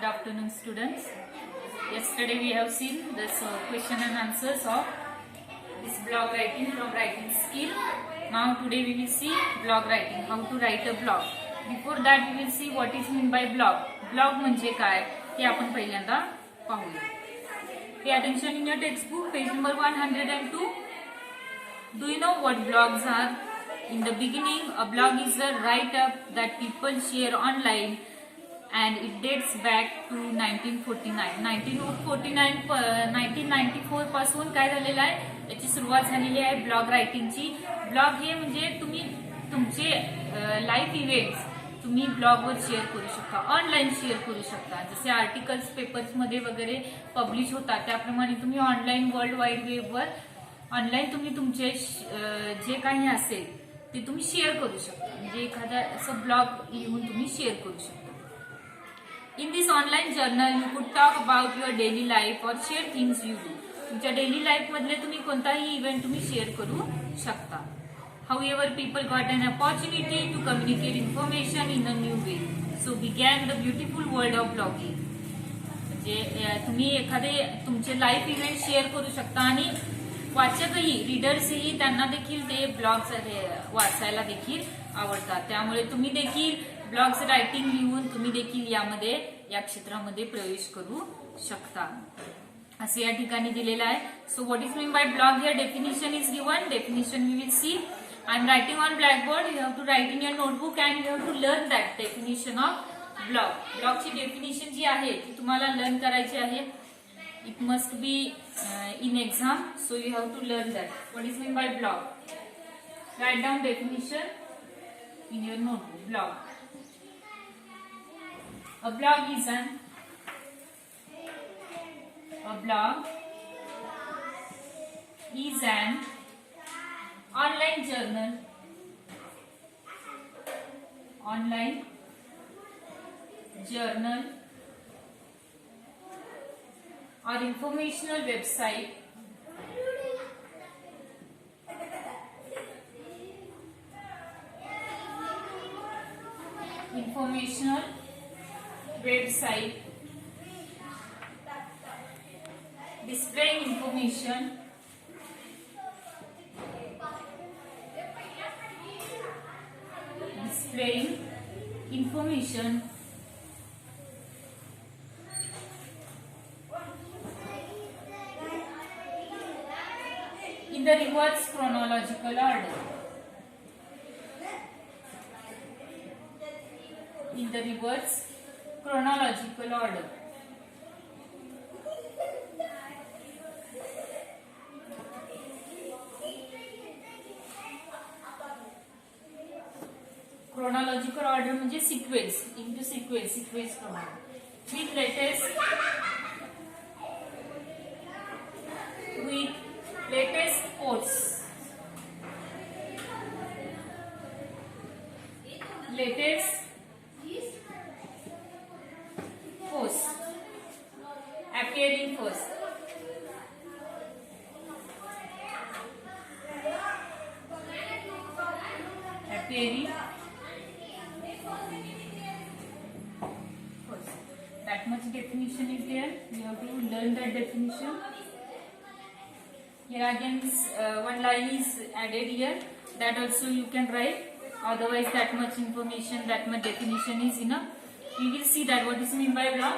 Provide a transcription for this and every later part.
Good afternoon, students. Yesterday we have seen this question and answers of this blog writing from writing skill. Now today we will see blog writing, how to write a blog. Before that we will see what is mean by blog. Blog म्हणजे काय ते आपण पहिल्यांदा पाहूया. Pay attention in your textbook, page number 102. Do you know what blogs are? In the beginning, a blog is a write-up that people share online, and it dates back to 1949. 1994 पासून काय झालेलं आहे, याची सुरुवात झालेली आहे ब्लॉग रायटिंगची. ब्लॉग हे म्हणजे तुम्ही तुमचे लाईव्ह इव्हेंट्स तुम्ही ब्लॉगवर शेअर करू शकता, ऑनलाईन शेअर करू शकता. जसे आर्टिकल्स पेपर्समध्ये वगैरे पब्लिश होतात त्याप्रमाणे तुम्ही ऑनलाईन वर्ल्ड वाईड वेबवर ऑनलाईन तुम्ही तुमचे जे काही असेल ते तुम्ही शेअर करू शकता. म्हणजे एखादा असं ब्लॉग लिहून तुम्ही शेअर करू शकता. In this online journal you could talk about your daily life और शेअर थिंग्स यू डू. तुमच्या डेली लाईफ मधले तुम्ही कोणताही इव्हेंट तुम्ही शेअर करू शकता. However, people got an opportunity to communicate information in a new way. So began the beautiful world of blogging. म्हणजे तुम्ही एखादे तुमचे लाईफ इव्हेंट शेअर करू शकता आणि वाचकही रीडर्सही त्यांना देखील ते ब्लॉग्स वाचायला देखील आवडतात. त्यामुळे तुम्ही देखील ब्लॉग्स रायटिंग लिहून तुम्ही देखील यामध्ये या क्षेत्रामध्ये प्रवेश करू शकता असे या ठिकाणी दिलेलं आहे. So what is mean by blog here definition is given. Definition we will see. I am writing on blackboard. You have to write in your notebook and you have to learn that definition of blog. Blog ची definition जी आहे ती तुम्हाला learn करायची आहे. It must be in exam, so you have to learn that. What is mean by blog? Write down definition in your notebook. Blog. A blog is an online journal or informational website displaying information in the reverse chronological order. Chronological order म्हणजे sequence, into sequence प्रमाणे. With latest posts. Appearing first. That much definition is there. You have to learn that definition. Here again one line is added here. That also you can write. Otherwise that much information, that much definition is enough. We will see that what is mean by blog.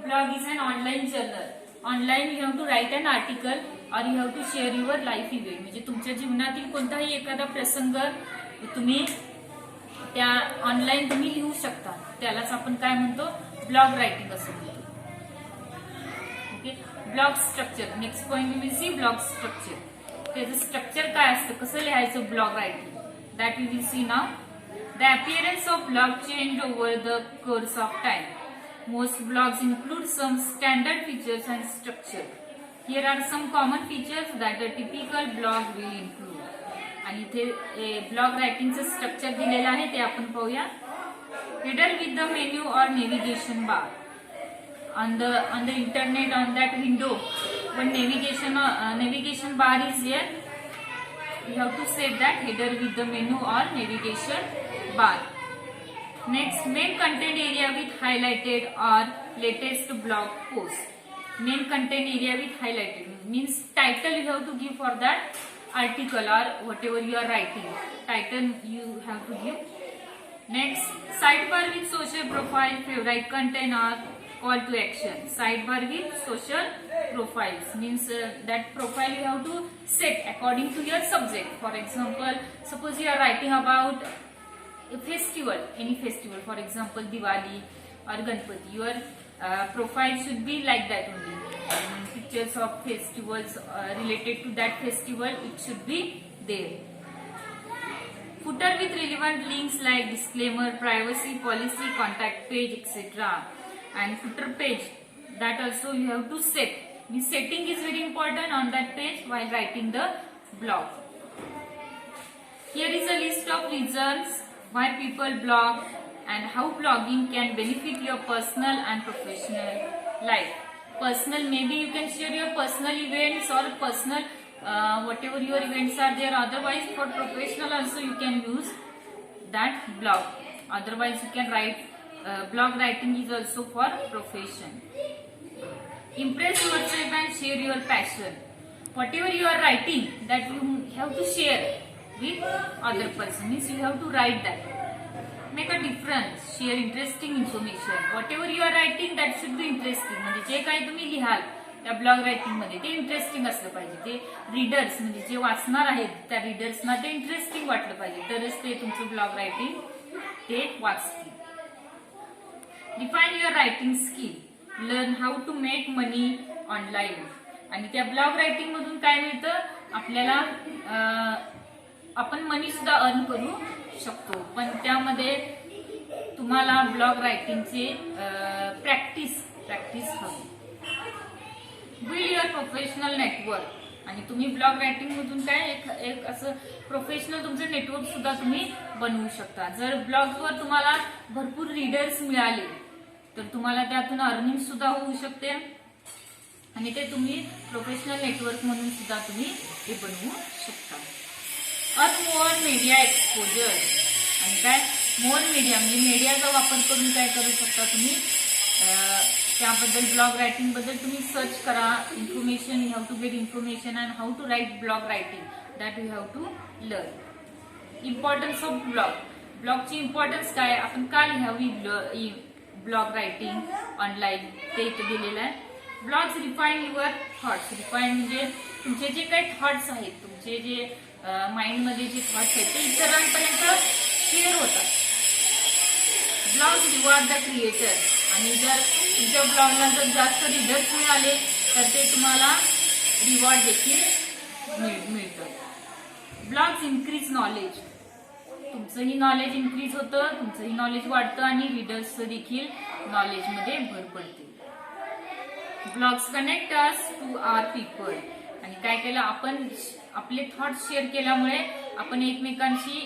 Blog is an online journal. Online you have to write an article or you have to share your life event. म्हणजे तुमच्या जीवनातील कोणताही एखादा प्रसंग तुम्ही त्या online तुम्ही लिहू शकता. त्यालाच आपण काय म्हणतो, ब्लॉग रायटिंग असं म्हणतो. Okay. Blog structure. Next point we will see blog structure. त्याचं स्ट्रक्चर काय असतं, कसं लिहायचं blog writing, that we will see now. The appearance of blog changed over the course of time. Most blogs include some standard features and structure. Here are some common features that a typical blog will include. आणि इथे blog रायटिंगचं structure दिलेलं आहे ते आपण पाहूया. Header with the menu or navigation bar. On the internet, on that window, when navigation bar is here, you have to set that header with the menu or navigation bar. Next, main content area with highlighted or latest blog post. Main content area with highlighted means title you have to give for that article or whatever you are writing. Title you have to give. Next, sidebar with social profile, favorite content or call to action. Sidebar with social profiles means that profile you have to set according to your subject. For example, suppose you are writing about a festival, any festival, for example Diwali or Ganpati, your profile should be like that only. Pictures of festivals related to that festival, it should be there. Footer with relevant links like disclaimer, privacy policy, contact page, etc. And footer page, that also you have to set. This setting is very important on that page while writing the blog. Here is a list of reasons why people blog and how blogging can benefit your personal and professional life. Personal, maybe you can share your personal events or personal whatever your events are there. Otherwise, for professional also you can use that blog. Otherwise, you can write blog writing is also for profession. Impress yourself and share your passion. Whatever you are writing, that you have to share with other person. Means you have to write that. Make a difference. Share interesting information. Whatever you are writing, that should be interesting. म्हणजे जे काही तुम्ही लिहाल त्या blog writing मध्ये ते interesting असलं पाहिजे. ते रीडर्स म्हणजे जे वाचणार आहेत त्या रीडर्सना ते इंटरेस्टिंग वाटलं पाहिजे, तरच ते तुमचं ब्लॉग रायटिंग ते वाचतील. Define your writing skill. Learn how to make money online. आणि त्या ब्लॉग रायटिंग मधून काय मिळतं आपल्याला, आपण मनी सुद्धा अर्न करू शकतो. पण त्यामध्ये तुम्हाला ब्लॉग रायटिंगचे प्रॅक्टिस हवी. Build your professional network. आणि तुम्ही ब्लॉग रायटिंग मधून काय एक असं प्रोफेशनल तुमचं नेटवर्क सुद्धा तुम्ही बनवू शकता. जर ब्लॉगवर तुम्हाला भरपूर रीडर्स मिळाले तर तुम्हाला त्यातून अर्निंग सुद्धा होऊ शकते आणि ते तुम्ही प्रोफेशनल नेटवर्क म्हणून सुद्धा तुम्ही ते बनवू शकता. Earn more media exposure. आणि काय मोर मीडिया म्हणजे मीडियाचा वापर करून काय करू शकता तुम्ही, त्याबद्दल ब्लॉग रायटिंग बद्दल तुम्ही सर्च करा. Information, you have to get information and how to write blog writing, that you have to learn. Importance of blog. ब्लॉगची इम्पॉर्टन्स काय, आपण का लिहावी ब्लॉग रायटिंग ऑनलाईन, ते इथं दिलेलं आहे. Blogs refine your thoughts. Refine म्हणजे तुमचे जे काही थॉट्स आहेत, तुमचे जे माइंडमध्ये जे थॉट्स आहेत ते इतरांपर्यंत शेअर होतात. Blogs reward the creator. आणि जर तुमच्या ब्लॉगला जर जास्त रीडर्स मिळाले तर ते तुम्हाला रिवॉर्ड देखील मिळतं. Blogs increase knowledge. तुमचंही नॉलेज इन्क्रीज होतं, तुमचंही नॉलेज वाढतं आणि रीडर्सचं देखील नॉलेजमध्ये भर पडते. Blogs connect us to our people. आणि काय केलं आपण, आपले थॉट्स शेअर केल्यामुळे आपण एकमेकांशी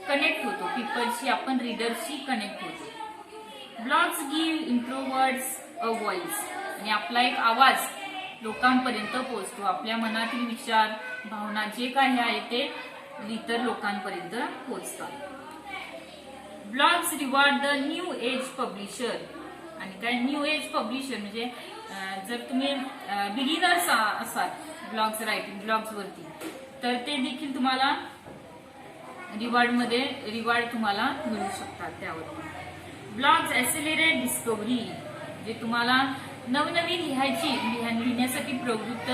कनेक्ट होतो, पीपलशी, आपण रीडर्सशी कनेक्ट होतो. Blogs give introverts a voice. आणि आपला एक आवाज लोकांपर्यंत पोहोचतो. आपल्या मनातील विचार, भावना जे काही आहे ते इतर लोकांपर्यंत पोहोचतात. Blogs reward the new age publisher. आणि काय न्यू एज पब्लिशर म्हणजे जर तुम्ही बिगिनर्स असाल ब्लॉग्स रायटिंग ब्लॉग्सवरती तर ते देखील तुम्हाला रिवॉर्ड तुम्हाला मिळू शकतात त्यावरती. Blogs accelerate discovery. जे तुम्हाला नवनवीन लिहिण्यासाठी प्रवृत्त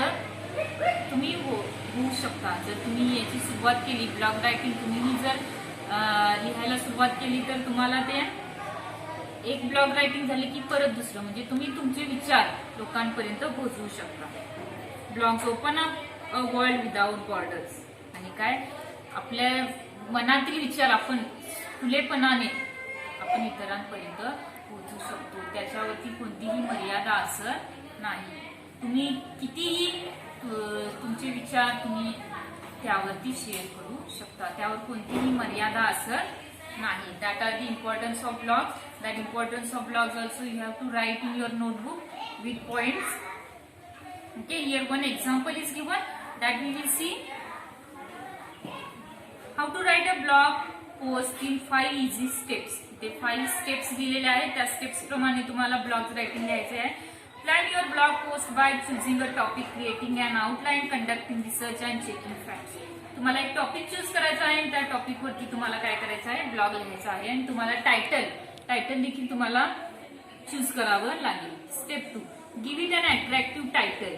तुम्ही होऊ शकता. जर तुम्ही याची सुरुवात केली, ब्लॉग रायटिंग तुम्ही जर लिहायला सुरुवात केली तर तुम्हाला ते एक ब्लॉग रायटिंग झाले की परत दुसरं, म्हणजे तुम्ही तुमचे विचार लोकांपर्यंत पोहोचवू शकता. Blogs open up a world without borders. आणि काय आपल्या मनातील विचार आपण खुलेपणाने आपण इतरांपर्यंत पोहोचू शकतो. त्याच्यावरती कोणतीही मर्यादा असत नाही. तुम्ही कितीही तुमचे विचार तुम्ही त्यावरती शेअर करू शकता, त्यावर कोणतीही मर्यादा असत नाही. That are the importance of blogs. That importance of blogs also you have to write in your notebook with points. Okay, here one example is given that we will see how to write a blog post in 5 easy steps. तिथे 5 steps दिलेल्या आहेत. त्या steps प्रमाणे तुम्हाला blog writing लिहायचे आहे. Plan your blog post by choosing a topic, creating an outline, conducting research and checking facts. तुम्हाला एक टॉपिक चूज करायचा आहे आणि त्या टॉपिकवरती तुम्हाला काय करायचं आहे, ब्लॉग लिहायचा आहे. आणि तुम्हाला टायटल देखील तुम्हाला चूज करावं लागेल. Step 2, give it an attractive title.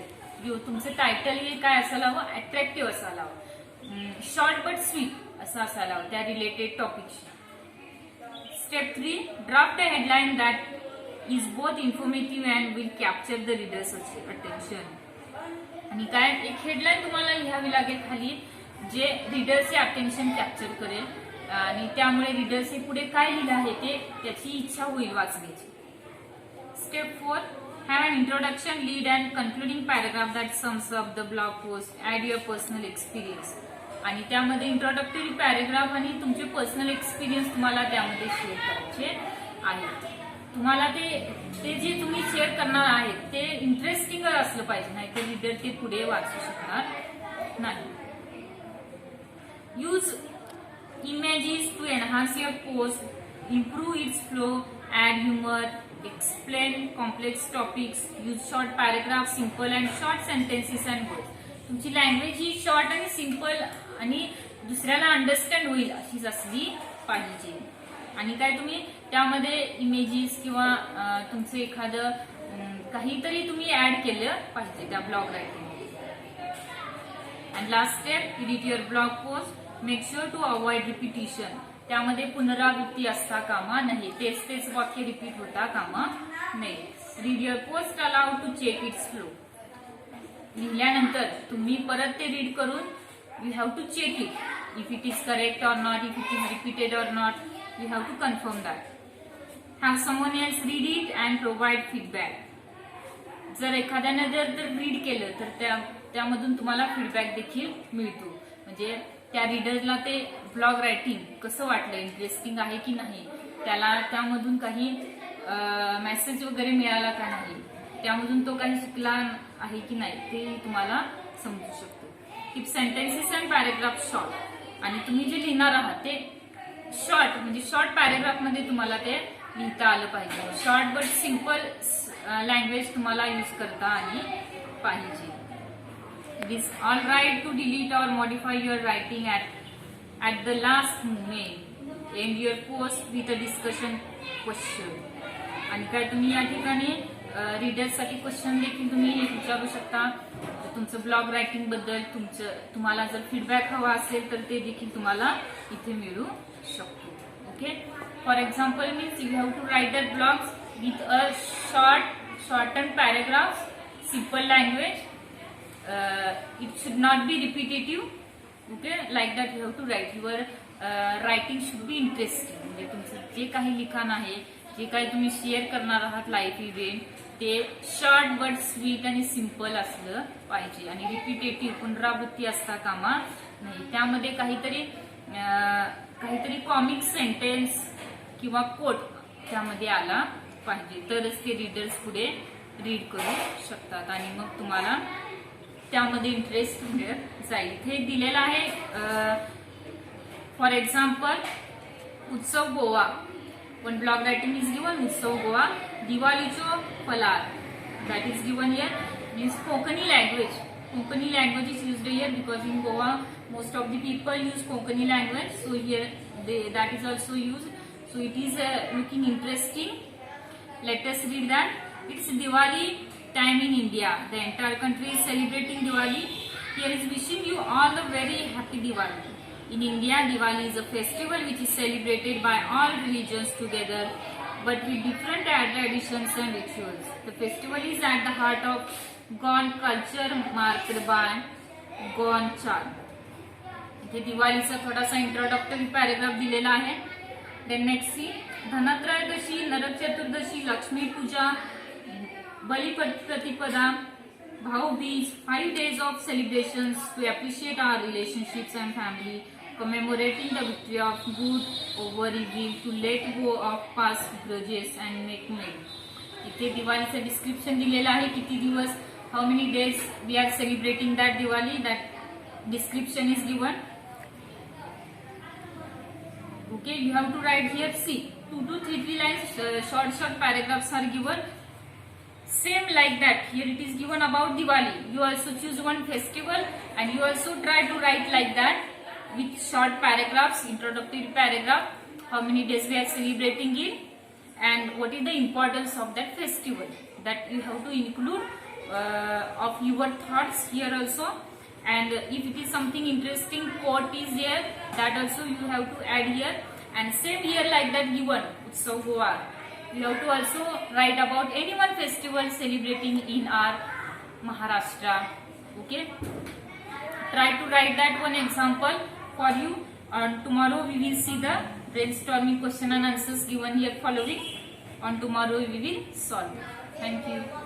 तुमचं टायटल हे काय असायला हवं, अट्रॅक्टिव्ह असायला हवं, शॉर्ट बट स्वीट असं असायला हवं त्या रिलेटेड टॉपिकशी. Step 3, draft a headline that is both informative and will capture the readers attention. आणि काय, एक हेडलाईन तुम्हाला लिहावी लागेल खाली जे रीडर्सचे अटेन्शन कॅप्चर करेल आणि त्यामुळे रीडर्सने पुढे काय लिहिलं आहे ते त्याची इच्छा होईल वाचण्याची. Step 4, have an introduction, lead and concluding paragraph that sums up the blog post, add your personal experience. आणि त्यामध्ये इंट्रोडक्टरी पॅराग्राफ आणि तुमचे पर्सनल एक्सपिरियन्स तुम्हाला त्यामध्ये शेअर करायचे आहेत. तुम्हाला ते जे तुम्ही शेअर करणार आहेत ते इंटरेस्टिंग असलं पाहिजे, नाही तर रीडर ते पुढे वाचू शकणार नाही. Use images to enhance your post, improve its flow, add humour, explain complex topics, use short paragraphs, simple and short sentences and words. तुमची लँग्वेज ही शॉर्ट आणि सिंपल आणि दुसऱ्याला अंडरस्टँड होईल अशीच असली पाहिजे. आणि काय तुम्ही त्यामध्ये इमेजेस किंवा तुमचं एखादं काहीतरी तुम्ही ऍड केलं पाहिजे त्या ब्लॉग रायटिंगमध्ये. And last step, edit your blog post, make sure to avoid repetition. त्यामध्ये पुनरावृत्ती असता कामा नाही, तेच वाक्य रिपीट होता कामा नाही. Read your post aloud to check its flow. लिहिल्यानंतर तुम्ही परत ते रीड करून you have to check it, if it is correct or not, if it is repeated or not, you have to confirm that. Have someone else read it and provide feedback. जर एखाद्याने जर read केलं तर त्यामधून तुम्हाला feedback देखील मिळतो. म्हणजे त्या रीडरला ते ब्लॉग रायटिंग कसं वाटलं, इंटरेस्टिंग आहे की नाही, त्याला त्यामधून काही मेसेज वगैरे मिळाला का नाही, त्यामधून तो काही शिकला आहे की नाही ते तुम्हाला समजू शकतो. Keep sentences and paragraph short. आणि तुम्ही जे लिहिणार आहात ते शॉर्ट म्हणजे शॉर्ट पॅराग्राफ मध्ये तुम्हाला ते लिहिता आलं पाहिजे. शॉर्ट बट सिंपल लँग्वेज तुम्हाला यूज करता आली पाहिजे. It is all right to delete or modify your writing at the last moment. End your post with a discussion question. आणि काय तुम्ही या ठिकाणी रीडर्ससाठी क्वेश्चन देखील तुम्ही विचारू शकता. तुमचं ब्लॉग रायटिंग बद्दल तुम्हाला जर फीडबॅक हवा असेल तर ते देखील तुम्हाला इथे मिळू शकतो. Okay, for example means you have to write a blogs with a shorten paragraph, simple language. It should not be repetitive. Okay, like that you have to write. Your writing should be interesting. म्हणजे तुमचं जे काही लिखाण आहे, जे काही तुम्ही share करणार आहात लाईफ इव्हेंट, ते शॉर्ट बट स्वीट आणि सिंपल असलं पाहिजे. आणि रिपिटेटिव्ह पुनरावृत्ती असता कामा नाही. त्यामध्ये काहीतरी कॉमिक सेंटेन्स किंवा कोट त्यामध्ये आला पाहिजे, तरच ते रीडर्स पुढे रीड करू शकतात आणि मग तुम्हाला त्यामध्ये इंटरेस्ट मिळत जाईल. इथे दिलेला आहे for example Utsav Goa. One blog writing is given Utsav Goa. दिवाळीचो फलार that is given here. Means Konkani language. Konkani language is used here because in Goa most of the people use Konkani language, so here that is also used. So it is looking interesting. Let us read that. It's Diwali time in India. The entire country is celebrating Diwali. Here is wishing you all a very happy Diwali. In India, Diwali is a festival which is celebrated by all religions together, but with different traditions and rituals. The festival is at the heart of Gond culture marked by Gond charm. इथे दिवाळीचा थोडासा introductory paragraph दिलेला आहे. Then next see Dhanatrayodashi, Narak Chaturdashi, Lakshmi Puja, Balipratipada, Bhaubeej, 5 days of celebrations to appreciate our relationships and family, commemorating the victory of good over evil, to let go of past grudges and make merry. इथे दिवाळीचं description दिलेलं आहे, किती दिवस, how many days we are celebrating that Diwali, that description is given. Okay, you have to write here, see 2 to 3 lines, short paragraphs are given. Same like that, here it is given about Diwali. You also choose one festival and you also try to write like that with short paragraphs, introductory paragraph, how many days we are celebrating it and what is the importance of that festival. That you have to include of your thoughts here also. And if it is something interesting quote is there, that also you have to add here. And same here like that given Utsav Goa. You have to also write about any one festival celebrating in our Maharashtra. Okay. Try to write that one example for you. Tomorrow we will see the brainstorming question and answers given here following. On tomorrow we will solve it. Thank you.